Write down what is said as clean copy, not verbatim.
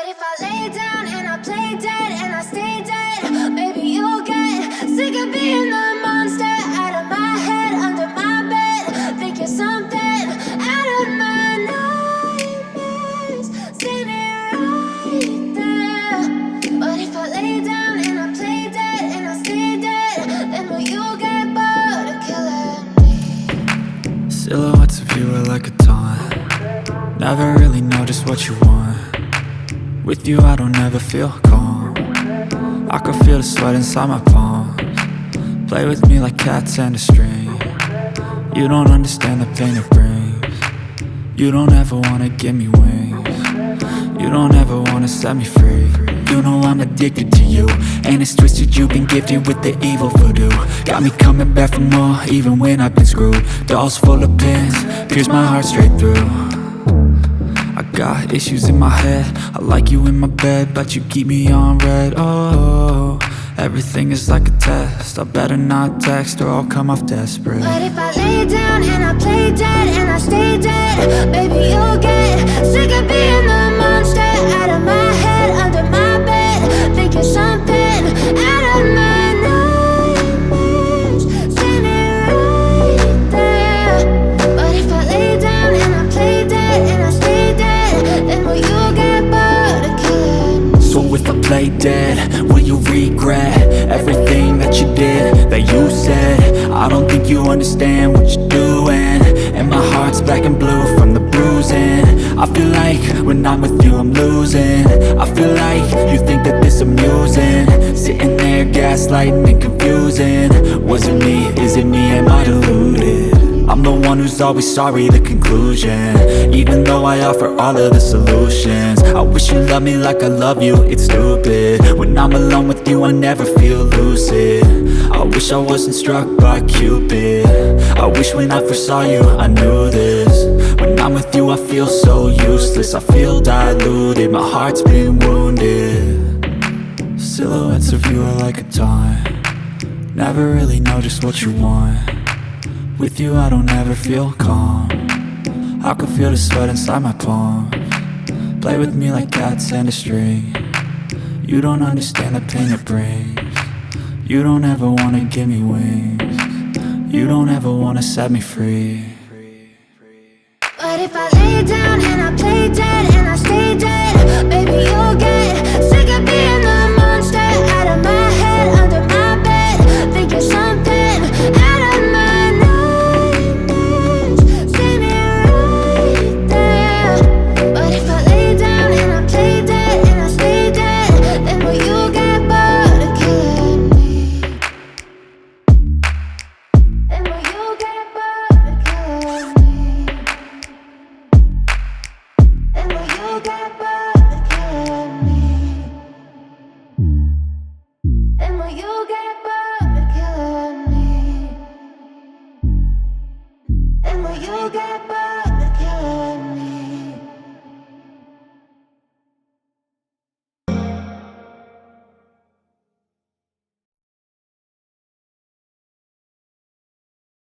if I lay down and I play dead and I stay dead, maybe you'll get sick of being the monster out of my head, under my bed. Think you're something out of my nightmares, standing right there. But if I lay down and I play dead and I stay dead, then will you get bored of killing me? Silhouettes of you are like a taunt. Never really know just what you want. With you I don't ever feel calm. I can feel the sweat inside my palms. Play with me like cats and a string. You don't understand the pain it brings. You don't ever wanna give me wings. You don't ever wanna set me free. You know I'm addicted to you, and it's twisted, you've been gifted with the evil voodoo. Got me coming back for more, even when I've been screwed. Dolls full of pins, pierce my heart straight through. I got issues in my head, I like you in my bed, but you keep me on red. Oh, everything is like a test, I better not text or I'll come off desperate. But if I lay down and I play dead and I stay dead, baby you'll get sick of being the monster out of my head, under my bed. Think you're something out of my nightmares, standing right there. But if I lay down and I play dead and I stay dead, then will you get bored of killing me? So if I play dead, will you regret everything that you did, that you said? I don't think you understand what you're doing, and my heart's black and blue from the bruising. I feel like when I'm with you I'm losing. I feel like you think that this amusing, sitting there gaslighting and confusing. Was it me? Is it me? Am I deluded? I'm the one who's always sorry, the conclusion, even though I offer all of the solutions. I wish you loved me like I love you, it's stupid. When I'm alone with you I never feel lucid. I wish I wasn't struck by Cupid. I wish when I first saw you I knew this. When I'm with you I feel so useless, I feel diluted, my heart's been wounded. Silhouettes of you are like a taunt. Never really know just what you want. With you I don't ever feel calm. I can feel the sweat inside my palms. Play with me like cats and a string. You don't understand the pain it brings. You don't ever wanna give me wings. You don't ever wanna set me free. But if I lay down and I play dead and I stay dead,